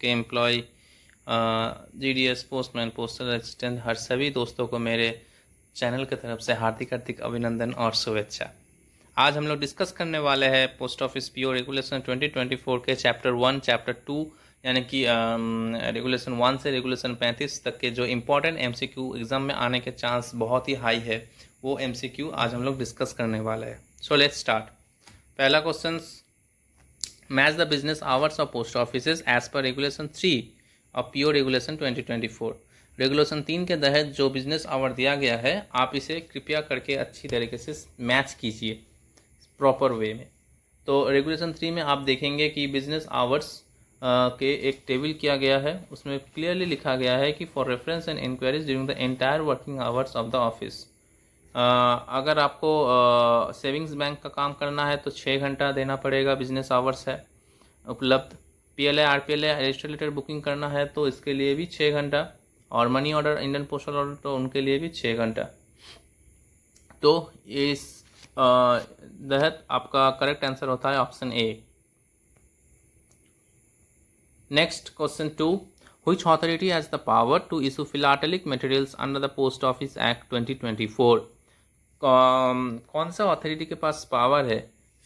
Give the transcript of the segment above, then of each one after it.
के employ, GDS, postman, postal assistant, हर सभी दोस्तों को मेरे चैनल की तरफ से हार्दिक अभिनंदन और शुभेच्छा। आज हम लोग डिस्कस करने वाले हैं पोस्ट ऑफिस पीओ रेगुलेशन 2024 के चैप्टर 1, चैप्टर 2 यानी कि रेगुलेशन 1 से रेगुलेशन 35 तक के जो इम्पोर्टेंट MCQ एग्जाम में आने के चांस बहुत ही हाई है, वो MCQ आज हम लोग डिस्कस करने वाले हैं। So let's start. पहला question, match the business hours of post offices as per regulation 3 और पीओ रेगुलेशन 2024। रेगुलेशन 3 के तहत जो बिजनेस आवर दिया गया है, आप इसे कृपया करके अच्छी तरीके से मैच कीजिए प्रॉपर वे में। तो रेगुलेशन 3 में आप देखेंगे कि बिजनेस आवर्स के एक टेबल किया गया है, उसमें क्लियरली लिखा गया है कि for reference and inquiries during the entire working hours of the office. अगर आपको सेविंग्स बैंक का काम करना है तो 6 घंटा देना पड़ेगा, बिजनेस आवर्स है उपलब्ध। PLA RPLA रजिस्टर बुकिंग करना है तो इसके लिए भी 6 घंटा, और money order, Indian postal order, तो उनके लिए भी 6 घंटा। तो इस तहत आपका करेक्ट आंसर होता है option A. Next question 2, which authority has the power to issue philatelic materials under the post office act 2024। कौन सा अथॉरिटी के पास पावर है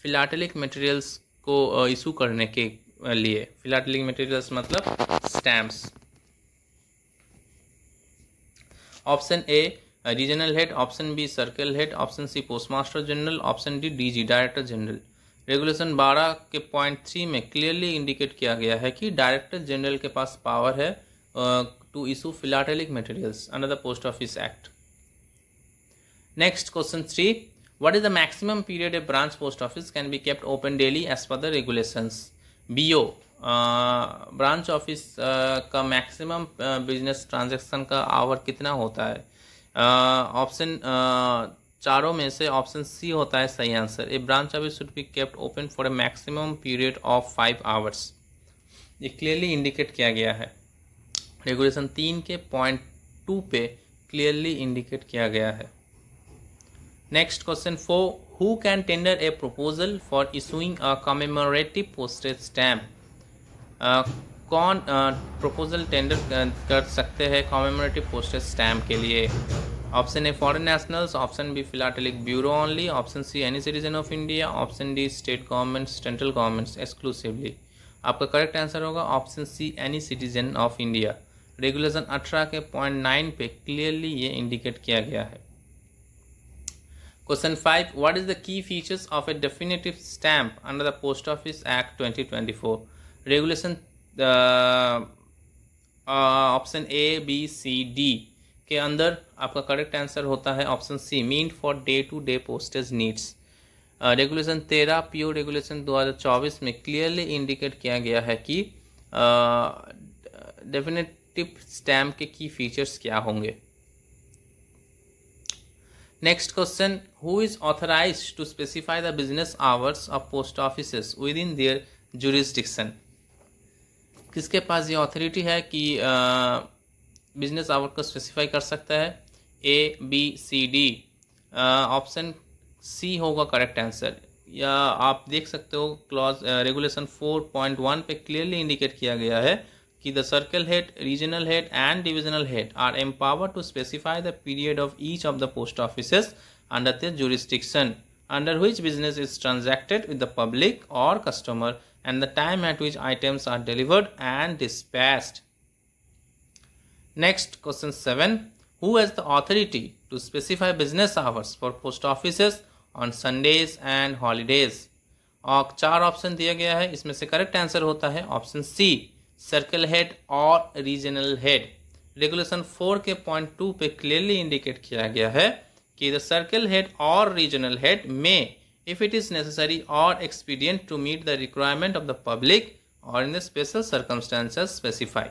फिलाटेलिक मटेरियल्स को इशू करने के लिए? फिलाटेलिक मटेरियल्स मतलब stamps. Option A regional head, option B circle head, option C postmaster general, option D DG director general. Regulation 12 के पॉइंट 3 में क्लियरली इंडिकेट किया गया है कि डायरेक्टर जनरल के पास पावर है to issue philatelic materials under the post office act. Next question 3, what is the maximum period a branch post office can be kept open daily as per the regulations? BO branch office का maximum business transaction का hour कितना होता है? Option चारों में से option C होता है सही answer. A branch office should be kept open for a maximum period of 5 hours. ये क्लियरली इंडिकेट किया गया है, रेगुलेशन 3 के पॉइंट 2 पे क्लियरली इंडिकेट किया गया है। Next question 4, who can tender a proposal for issuing a commemorative postage stamp? कौन प्रपोजल टेंडर कर सकते हैं कमेमोरेटिव पोस्टेज स्टैम्प के लिए? Option A foreign nationals, option B philatelic bureau only, option C any citizen of India, option D state government, central governments exclusively. आपका correct answer होगा option C any citizen of India. Regulation 18 के point 9 पे clearly ये indicate किया गया है। Question 5, what is the key features of A definitive stamp under the post office act 2024? Regulation option A, B, C, D के अंदर आपका correct answer होता है option C, mean for day to day postage needs. Regulation 13 PO regulation 2024 में clearly indicate किया गया है कि डेफिनेटिव स्टैम्प के की फीचर्स क्या होंगे। Next question, who is authorised to specify the business hours of post offices within their jurisdiction? किसके पास ये अथॉरिटी है कि बिजनेस आवर को स्पेसिफाई कर सकता है? A, B, C, D। Option C होगा करेक्ट आंसर। या आप देख सकते हो क्लॉज रेगुलेशन 4.1 पे क्लियरली इंडिकेट किया गया है कि the circle head, regional head and divisional head are empowered to specify the period of each of the post offices under the jurisdiction under which business is transacted with the public or customer and the time at which items are delivered and dispatched. Next question 7, who has the authority to specify business hours for post offices on Sundays and holidays? और 4 option दिया गया है, इसमें से correct answer होता है option सी, circle head और regional head. Regulation 4 के पॉइंट 2 पे क्लियरली इंडिकेट किया गया है कि द सर्कल हेड और रीजनल हेड में if it is necessary or expedient to meet the requirement of the public or in the special circumstances specified।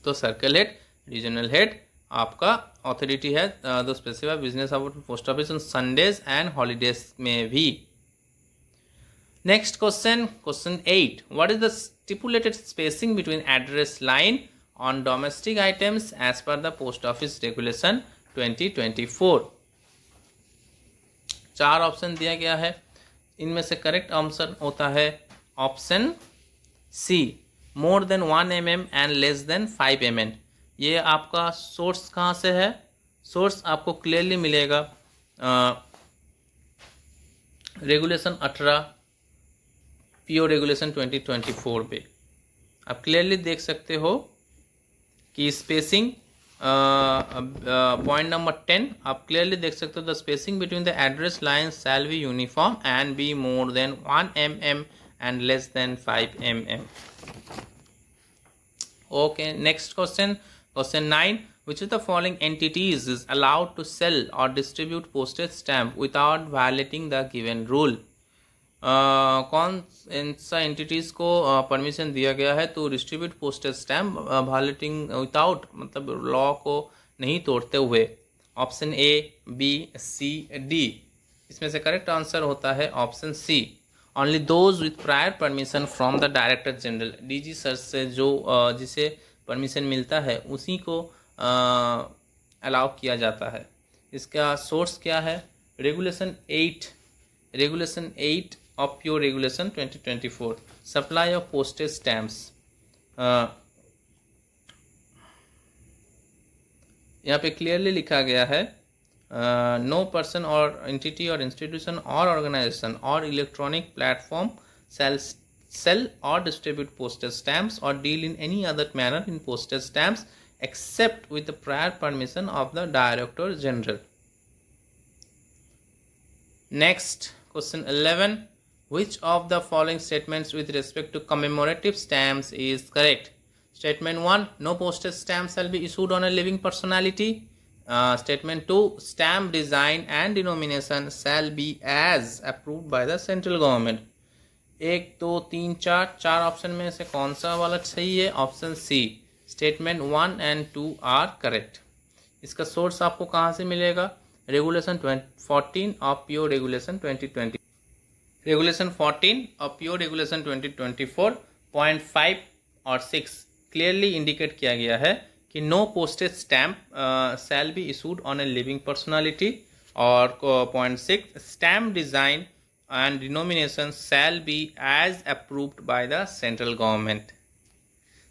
तो सर्कल हेड, रीजनल हेड आपका authority है the specify business hour post office on Sundays and holidays में भी। Next question, question 8, what is the stipulated spacing between address line on domestic items as per the post office regulation 2024? 4 option दिया गया है, इनमें से correct answer होता है option C, more than 1 mm and less than 5 mm। ये आपका source कहाँ से है? सोर्स आपको क्लियरली मिलेगा रेगुलेशन 18 पीओ रेगुलेशन 2024 पे। आप क्लियरली देख सकते हो कि स्पेसिंग पॉइंट नंबर 10 आप क्लियरली देख सकते हो, the spacing between the address line shall be uniform and be more than 1 mm and less than 5 mm। Okay, next question, question 9, which of the following entities is allowed to sell or distribute postage stamp without violating the given rule? कौन सा entities को permission दिया गया है तो distribute postage stamp violating without, मतलब law को नहीं तोड़ते हुए? Option A, B, C, D. इसमें से करेक्ट आंसर होता है option C, only those with prior permission from the director general. DG sir से जो जिसे परमिशन मिलता है उसी को अलाउ किया जाता है। इसका सोर्स क्या है? Regulation 8 of pure regulation 2024, supply of postage stamps. यहाँ पे क्लियरली लिखा गया है no person or entity or institution or organization or electronic platform shall sell or distribute postage stamps or deal in any other manner in postage stamps except with the prior permission of the Director General. Next, question 11. Which of the following statements with respect to commemorative stamps is correct? Statement 1, no postage stamp shall be issued on a living personality. Statement 2, stamp design and denomination shall be as approved by the central government। 1, 2, 3, 4 option में से कौन सा वाला सही है? Option C, statement 1 and 2 are correct. इसका source आपको कहाँ से मिलेगा? Regulation 14 of pure regulation 2020। Regulation 14 of pure regulation 2024.5 और 6 क्लियरली इंडिकेट किया गया है कि no postage stamp shall be issued on a living personality, और point 6, stamp design and denomination shall be as approved by the central government.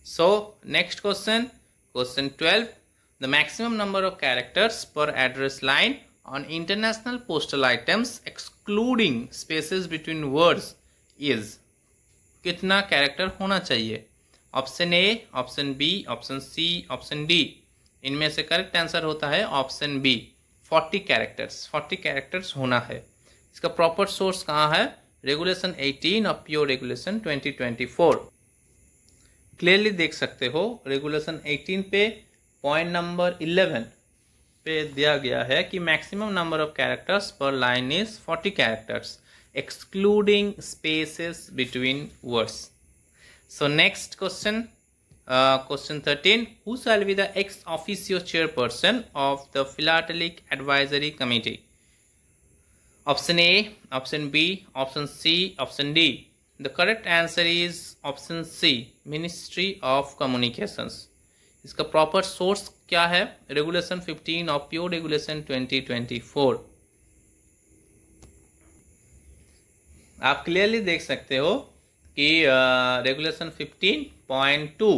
So next question, question 12, the maximum number of characters per address line on international postal items excluding spaces between words is. कितना character होना चाहिए? Option A, option B, option C, option D. इनमें से correct answer होता है option B, 40 characters. 40 characters होना है। इसका प्रॉपर सोर्स कहाँ है? Regulation 18 of pure regulation 2024। Clearly देख सकते हो रेगुलेशन 18 पे पॉइंट नंबर 11 पे दिया गया है कि मैक्सिमम नंबर ऑफ कैरेक्टर्स पर line is 40 characters excluding spaces between words. So next question, question 13, who shall be the ex officio chairperson of the Philatelic Advisory Committee? Option A, option B, option C, option D. The correct answer is option C, Ministry of Communications। इसका proper source क्या है? Regulation 15 of pure regulation 2024। आप clearly देख सकते हो कि regulation 15.2,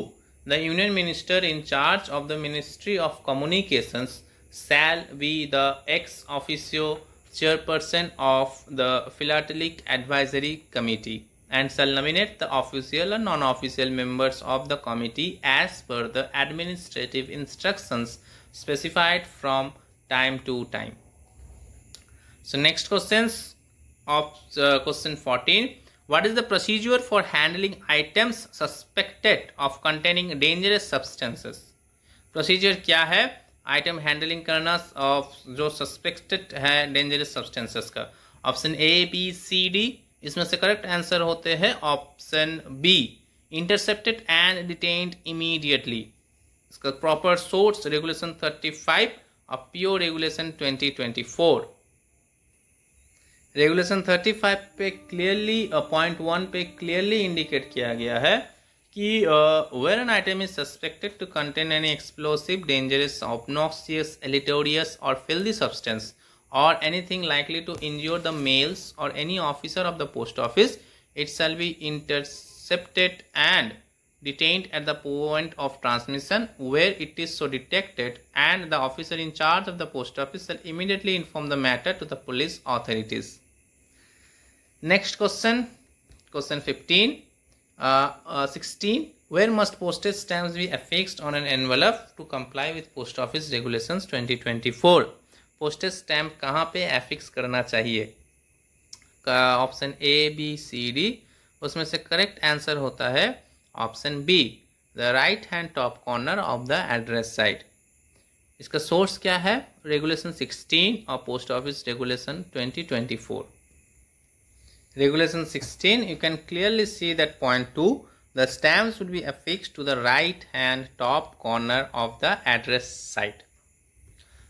the union minister in charge of the ministry of communications shall be the ex officio chairperson of the philatelic advisory committee and shall nominate the official और non official members of the committee as per the administrative instructions specified from time to time. So next questions of question 14, what is the procedure for handling items suspected of containing dangerous substances? Procedure क्या है item handling करना of जो suspected है dangerous substances का? Option A, B, C, D. इसमें से correct answer होते हैं option B, intercepted and detained immediately. इसका proper source regulation 35 of pure regulation 2024। Regulation 35 पे क्लियरली पॉइंट 1 पे क्लियरली इंडिकेट किया गया है कि where an item is suspected to contain any explosive, dangerous, obnoxious, deleterious और फिल्दी सब्सटेंस और anything likely to injure the mails और any officer of the post office, it shall be intercepted and detained at the point of transmission where it is so detected, and the officer in charge of the post office shall immediately inform the matter to the police authorities. Next question, question 16. Where must postage stamps be affixed on an envelope to comply with Post Office Regulations 2024? Postage stamp कहाँ पे affix करना चाहिए? Option A, B, C, D. उसमें से correct answer होता है option B, the right hand top corner of the address side. इसका source क्या है? रेगुलेशन 16 और post office regulation 2024। Regulation 16, you can clearly see that point 2, the stamps would be affixed to the right hand top corner of the address side.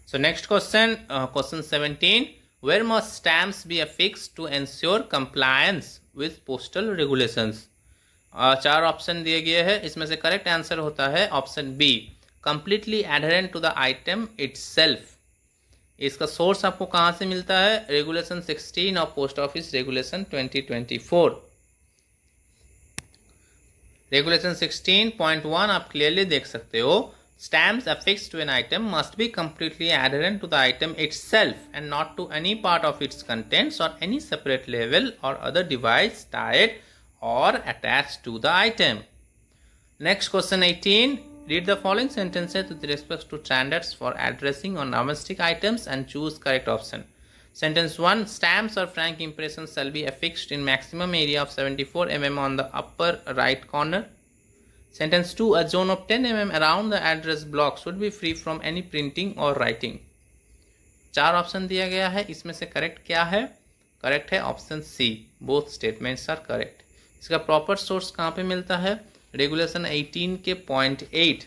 So next question, question 17. Where must stamps be affixed to ensure compliance with postal regulations? 4 option दिए गए हैं, इसमें से correct answer होता है option B, completely adherent to the item itself। इसका source आपको कहाँ से मिलता है? रेगुलेशन 16 और पोस्ट ऑफिस रेगुलेशन 2024। रेगुलेशन 16.1 आप क्लियरली देख सकते हो, stamps affixed to an item must be completely adherent to the item itself and not to any part of its contents or any separate label or other device tied or attached to the item. Next question 18. Read the following sentences with respect to standards for addressing on domestic items and choose correct option. Sentence 1. Stamps or frank impressions shall be affixed in maximum area of 74 mm on the upper right corner. Sentence 2. A zone of 10 mm around the address block should be free from any printing or writing. 4 option दिया गया है, इसमें से correct क्या है? Correct है option C, both statements are correct. इसका proper source कहाँ पे मिलता है? रेगुलेशन 18 के पॉइंट 8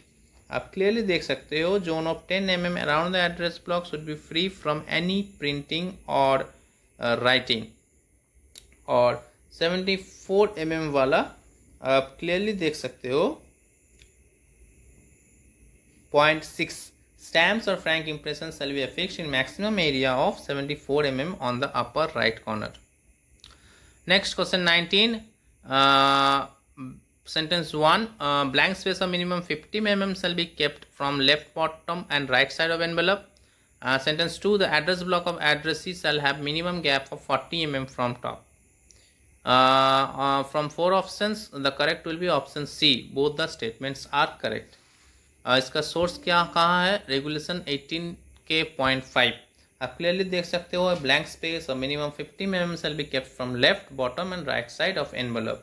आप क्लियरली देख सकते हो, zone of 10 mm around the address block should be free from any printing और राइटिंग। और 74 mm वाला आप क्लियरली देख सकते हो point 6, stamps or frank impressions shall be affixed in maximum area of 74 mm on the upper right corner. Next question 19. Sentence 1. Blank space of minimum 50 mm shall be kept from left bottom and right side of envelope. Sentence 2. The address block of addressee shall have minimum gap of 40 mm from top. From 4 options, the correct will be option C. Both the statements are correct. इसका source क्या कहाँ है? Regulation 18 के point 5 आप clearly देख सकते हो, blank space और minimum 50 mm shall be kept from left, bottom and right side of envelope.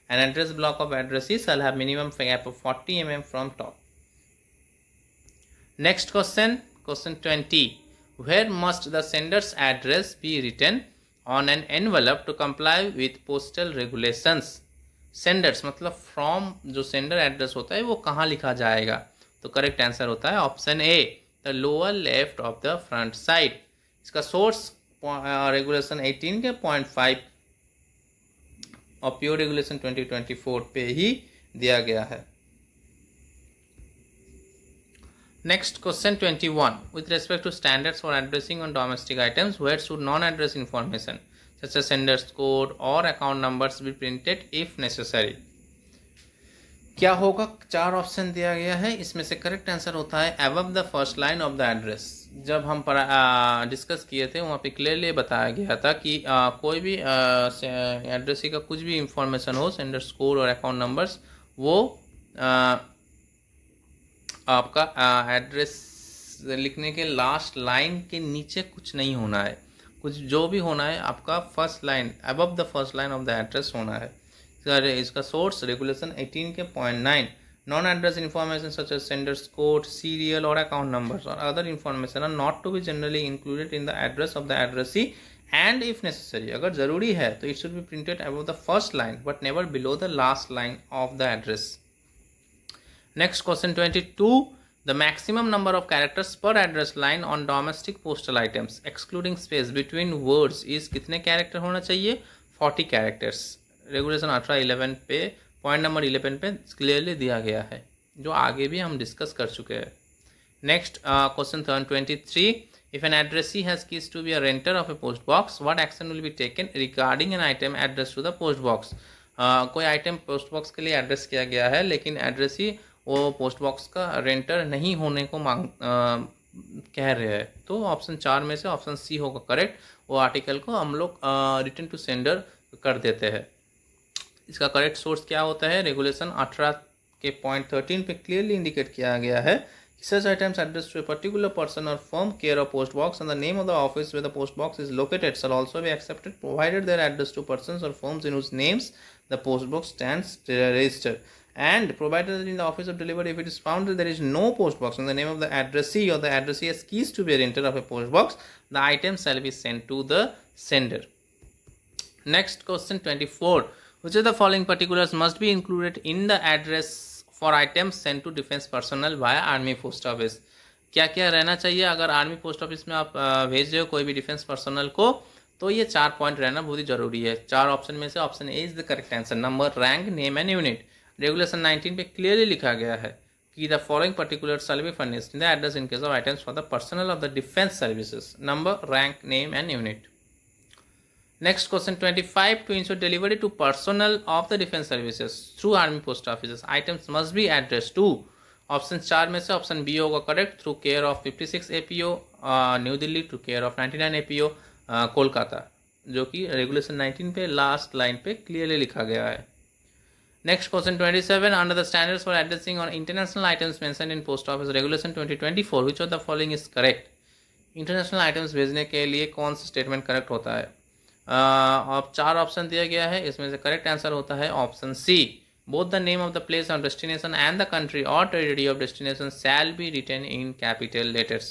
An address block of addressee shall have minimum gap of 40 mm from top. Next question, question 20. Where must the sender's address be written on an envelope to comply with postal regulations? Senders मतलब from जो sender address होता है वो कहाँ लिखा जाएगा? तो correct answer होता है option A, the lower left of the front side. इसका सोर्स रेगुलेशन 18 के पॉइंट 5 और प्योर रेगुलेशन 2024 पे ही दिया गया है। Next question 21. With respect to standards for addressing on domestic items, where should non-address information such as sender's code or account numbers be printed if necessary? क्या होगा? 4 option दिया गया है, इसमें से करेक्ट आंसर होता है above the first line of the address. जब हम डिस्कस किए थे वहाँ पे क्लियरली बताया गया था कि कोई भी एड्रेसी का कुछ भी इंफॉर्मेशन हो, सेंडर्स कोड और अकाउंट नंबर्स, वो आपका एड्रेस लिखने के लास्ट लाइन के नीचे कुछ नहीं होना है, कुछ जो भी होना है आपका first line above the first line of the address होना है। इसका सोर्स रेगुलेशन 18 के point 9, non address information such as senders code, serial और अकाउंट नंबर्स और other information are not to be generally included in the address of the addressee and if necessary, अगर जरूरी है तो it should be printed above the first line but never below the last line of the address. Next question 22. The maximum number of characters per address line on domestic postal items excluding space between words is कितने character होना चाहिए? 40 characters. Regulation 1811 पे point number 11 पे clearly दिया गया है, जो आगे भी हम डिस्कस कर चुके हैं। Next question 23. If an addressee has keys to be a renter of a post box, what action will be taken regarding an item addressed to the post box? कोई आइटम पोस्ट बॉक्स के लिए address किया गया है, लेकिन address ही वो post box का रेंटर नहीं होने को कह रहे हैं, तो ऑप्शन 4 में से ऑप्शन सी होगा करेक्ट। वो आर्टिकल को हम लोग रिटर्न टू सेंडर कर देते हैं। इसका करेक्ट सोर्स क्या होता है? रेगुलेशन 18 के पॉइंट 13 पे क्लियरली इंडिकेट किया गया है such items addressed to a particular person or firm care of post box and the name of the office where the post box is located shall also be accepted provided their address to persons or firms in whose names the post box stands registered, and provided that in the office of delivery if it is found that there is no post box in the name of the addressee or the addressee has ceased to be a renter of a post box, the item shall be sent to the sender. Next question 24. Which of the following particulars must be included in the address for items sent to defense personnel via army post office? क्या क्या रहना चाहिए अगर army post office में आप भेज रहे हो कोई भी डिफेंस पर्सनल को? तो ये 4 पॉइंट रहना बहुत ही जरूरी है। 4 ऑप्शन में से option A is the correct answer. Number, rank, name and unit. Regulation 19 पे क्लियरली लिखा गया है कि the following particulars shall be furnished in the address in case of items for the personal of the defence services. Number, rank, name and unit. Next question 25. To ensure delivery to personnel of the defense services through army post offices, items must be addressed to option 4 में से option B होगा correct. Through care of 56 APO New Delhi, to care of 99 APO Kolkata, जो कि regulation 19 पे last line पे clearly लिखा गया है। Next question 27. Under the standards for addressing on international items mentioned in post office regulation 2024, which of the following is correct? International items भेजने के लिए कौन सा स्टेटमेंट करेक्ट होता है? अब 4 ऑप्शन दिया गया है, इसमें से करेक्ट आंसर होता है option C. Both the name of the place of destination and the country और territory of destination shall be written in capital letters.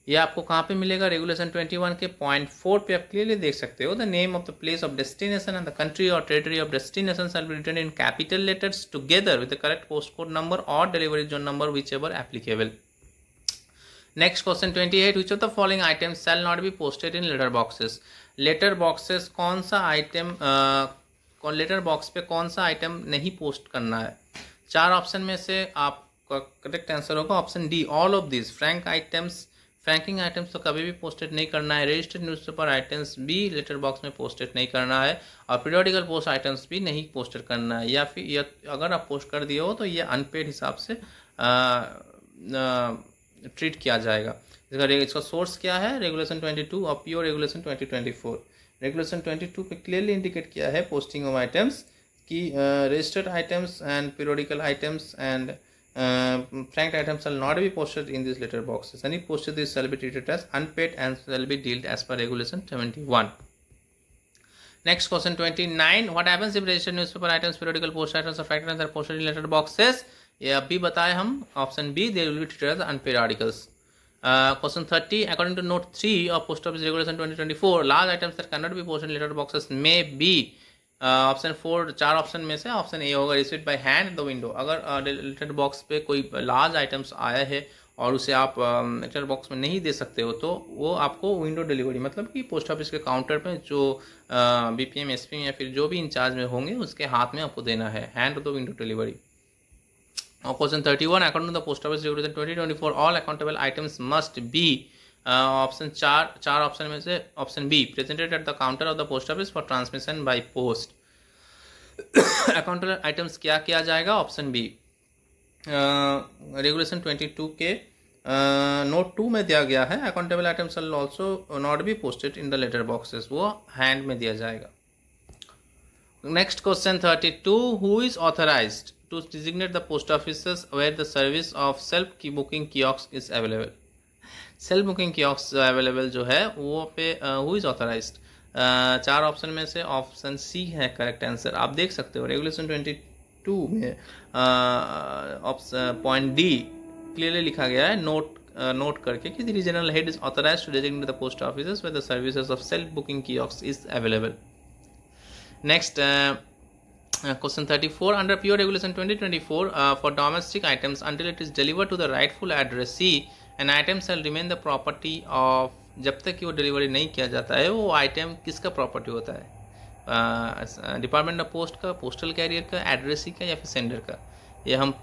ये आपको कहाँ पे मिलेगा? रेगुलेशन 21 के पॉइंट 4 पे आप क्लियरली देख सकते हो। The name of the place of destination and the country और territory of destination shall be written in capital letters together with the correct post code number और delivery zone number whichever applicable. Next question 28. Which of the following items shall not be posted in letter boxes? Letter boxes कौन सा item letter box पे कौन सा item नहीं post करना है? 4 option में से आपका करेक्ट आंसर होगा option D, all of this. Franking items तो कभी भी पोस्टेड नहीं करना है। रजिस्टर्ड न्यूज़पेपर आइटम्स भी लेटर बॉक्स में पोस्टेड नहीं करना है, और पीरियोडिकल पोस्ट आइटम्स भी नहीं पोस्टेड करना है। या फिर अगर आप पोस्ट कर दिए हो तो ये अनपेड हिसाब से ट्रीट किया जाएगा। इसका सोर्स क्या है? रेगुलेशन 22 और पीओ रेगुलेशन 2024। रेगुलेशन 22 पे क्लियरली इंडिकेट किया है पोस्टिंग ऑफ आइटम्स की registered items and periodical items and franked items shall not be posted in this letter boxes. Any posted this shall be treated as unpaid and shall be dealt as per regulation 21। Next question 29. What happens if registered newspaper items, periodical post items or fractal items are posted in letter boxes? ये अभी बताए हम option B, they will be treated as unpaid articles. Question 30. According to note 3 of Post Office Regulation 2024, large items that cannot be posted in letter boxes may be option 4। 4 option में से option A होगा received by hand the window. अगर letter box पे कोई large items आया है और उसे आप लेटर बॉक्स में नहीं दे सकते हो, तो वो आपको विंडो डिलीवरी, मतलब कि पोस्ट ऑफिस के काउंटर पे जो बीपीएम, एसपीएम या फिर जो भी इंचार्ज में होंगे उसके हाथ में आपको देना है, hand the window delivery. Question 31. According to the Post Office Regulation 2024, all accountable items must be option 4 option में से option B, presented at the counter of the post office for transmission by post. Accountable items क्या किया जाएगा? Option B. Regulation 22 के note 2 में दिया गया है, accountable items will also not be posted in the letter boxes, वो hand में दिया जाएगा। Next question 32. Who is authorised to designate the post offices where the service of self booking kiosk is available? Self booking kiosk available जो है वो पे who is authorised? 4 option में से ऑप्शन सी है करेक्ट आंसर। आप देख सकते हो रेगुलेशन 22 में पॉइंट डी क्लियरली लिखा गया है, नोट करके कि the regional head is authorised to designate the post offices where the services of self booking kiosk is available. Next question 34. Under PO Regulation 2024, for domestic items, until it is delivered to the rightful addressee, an item shall remain the property of. जब तक कि वो delivery नहीं किया जाता है वो item किसका प्रॉपर्टी होता है? डिपार्टमेंट ऑफ पोस्ट का, पोस्टल कैरियर का, एड्रेसी का या फिर सेंडर का? ये हम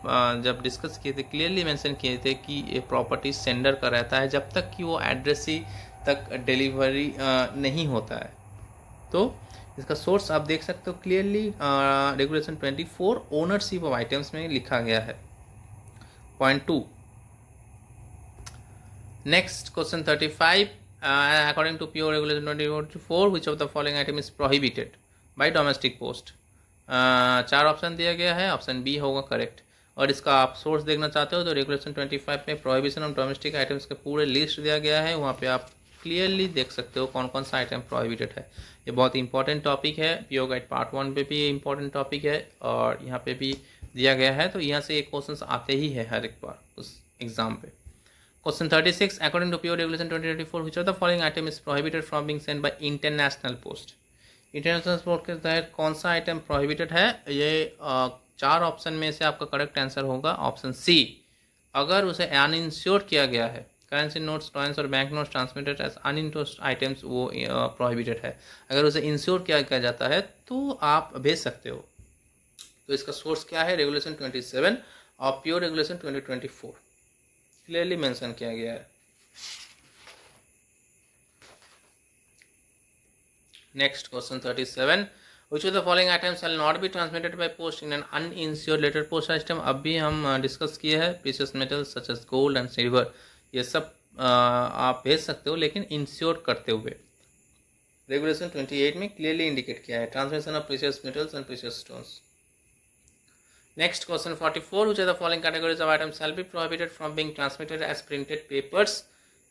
जब डिस्कस किए थे क्लियरली मेंशन किए थे कि ये प्रॉपर्टी सेंडर का रहता है जब तक कि वो एड्रेसी तक डिलीवरी नहीं होता है। तो इसका सोर्स आप देख सकते हो clearly, regulation 24 ownership of items में लिखा गया है। Point 2। Next question 35, according to PO regulation 24 which of the following item is prohibited by domestic post. 4 option दिया गया है, ऑप्शन बी होगा करेक्ट। और इसका आप सोर्स देखना चाहते हो तो रेगुलेशन 25 में प्रोहिबिशन ऑफ डोमेस्टिक आइटम्स के पूरे लिस्ट दिया गया है, वहाँ पे आप क्लियरली देख सकते हो कौन कौन सा आइटम प्रोहिबिटेड है। ये बहुत इंपॉर्टेंट टॉपिक है, पीओ गाइड पार्ट 1 पे भी ये इंपॉर्टेंट टॉपिक है और यहाँ पे भी दिया गया है, तो यहाँ से ये क्वेश्चन आते ही है हर एक बार उस एग्जाम पे। Question 36, according to PO regulation 2024 which of the following item is prohibited from being sent by international post. International post के तहत कौन सा आइटम प्रोहिबिटेड है? ये 4 ऑप्शन में से आपका करेक्ट आंसर होगा ऑप्शन सी। अगर उसे अनइंश्योर्ड किया गया है, करेंसी नोट्स, कॉइन्स और bank notes transmitted as uninsured items, वो प्रोहिबिटेड है। अगर उसे इंश्योर किया जाता है तो आप भेज सकते हो। तो इसका सोर्स क्या है? रेगुलेशन 27 और पीओ रेगुलेशन 2024 क्लियरली मेंशन किया गया है। Next question 37, which of the following items shall not be transmitted by post in an uninsured letter post system। अभी हम डिस्कस किए हैं precious metals such as gold and silver, ये सब आप भेज सकते हो लेकिन इंश्योर करते हुए। रेगुलेशन 28 में क्लियरली इंडिकेट किया है transmission of precious metals and precious stones. Next question 44, which of the following categories of items shall be prohibited from being transmitted as printed papers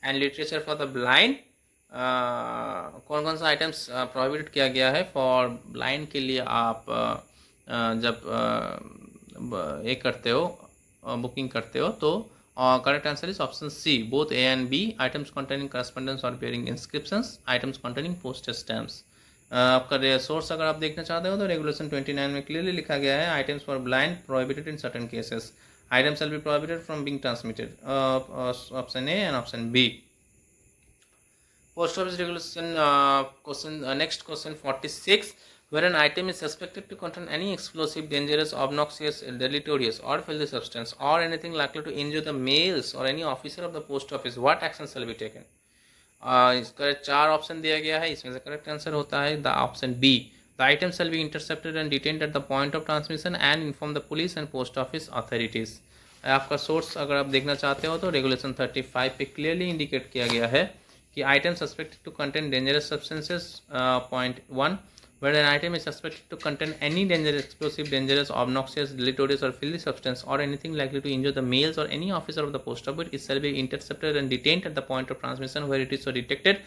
and literature for the blind। कौन कौन सा items prohibited किया गया है for blind के लिए? आप जब ये करते हो, बुकिंग करते हो, तो correct answer is option C, both A and B. Items containing correspondence और bearing inscriptions, items containing postage stamps. आपका सोर्स अगर आप देखना चाहते हो तो रेगुलेशन 29 में क्लियरली लिखा गया है items for blind prohibited in certain cases, items shall be prohibited from being transmitted, option A and option B. Post office regulation question, next question 46, where an item is suspected to contain any explosive, dangerous, obnoxious, deleterious or filthy substance or anything likely to injure the mails or any officer of the post office, what action shall be taken? इसका 4 option दिया गया है, इसमें से correct answer होता है the option B, the item shall be intercepted and detained at the point of transmission and inform the police and post office authorities। आपका source अगर आप देखना चाहते हो तो रेगुलेशन 35 पे क्लियरली इंडिकेट किया गया है कि item suspected to contain dangerous substances, point 1, where an item is suspected to contain any dangerous, explosive, dangerous, obnoxious, deleterious or filthy substance or anything likely to injure the mails or any officer of the post office, it shall be intercepted and detained at the point of transmission where it is so detected,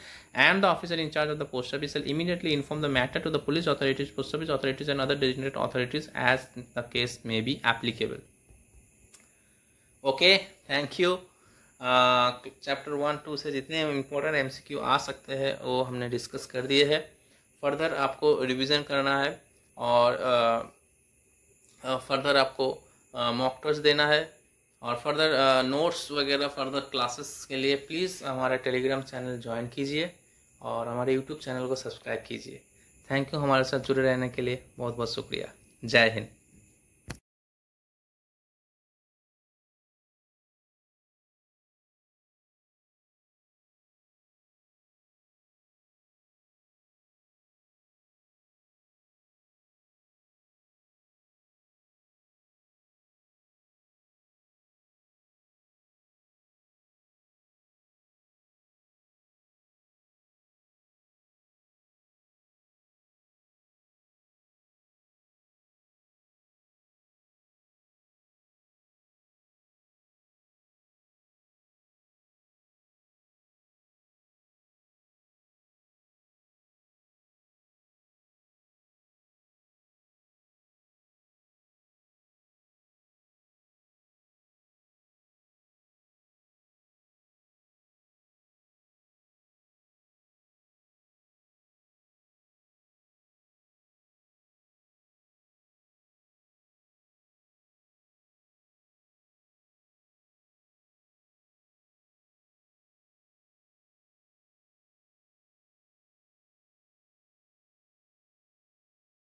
and the officer in charge of the post office shall immediately inform the matter to the police authorities, post office authorities and other designated authorities as the case may be applicable। Okay, thank you। Chapter 1-2 से जितने important MCQ आ सकते हैं वो हमने discuss कर दिए हैं। Further आपको रिवीजन करना है और फर्दर आपको मॉक टेस्ट देना है और फर्दर नोट्स वगैरह फर्दर क्लासेस के लिए प्लीज़ हमारा टेलीग्राम चैनल ज्वाइन कीजिए और हमारे यूट्यूब चैनल को सब्सक्राइब कीजिए। थैंक यू हमारे साथ जुड़े रहने के लिए, बहुत बहुत शुक्रिया। जय हिंद।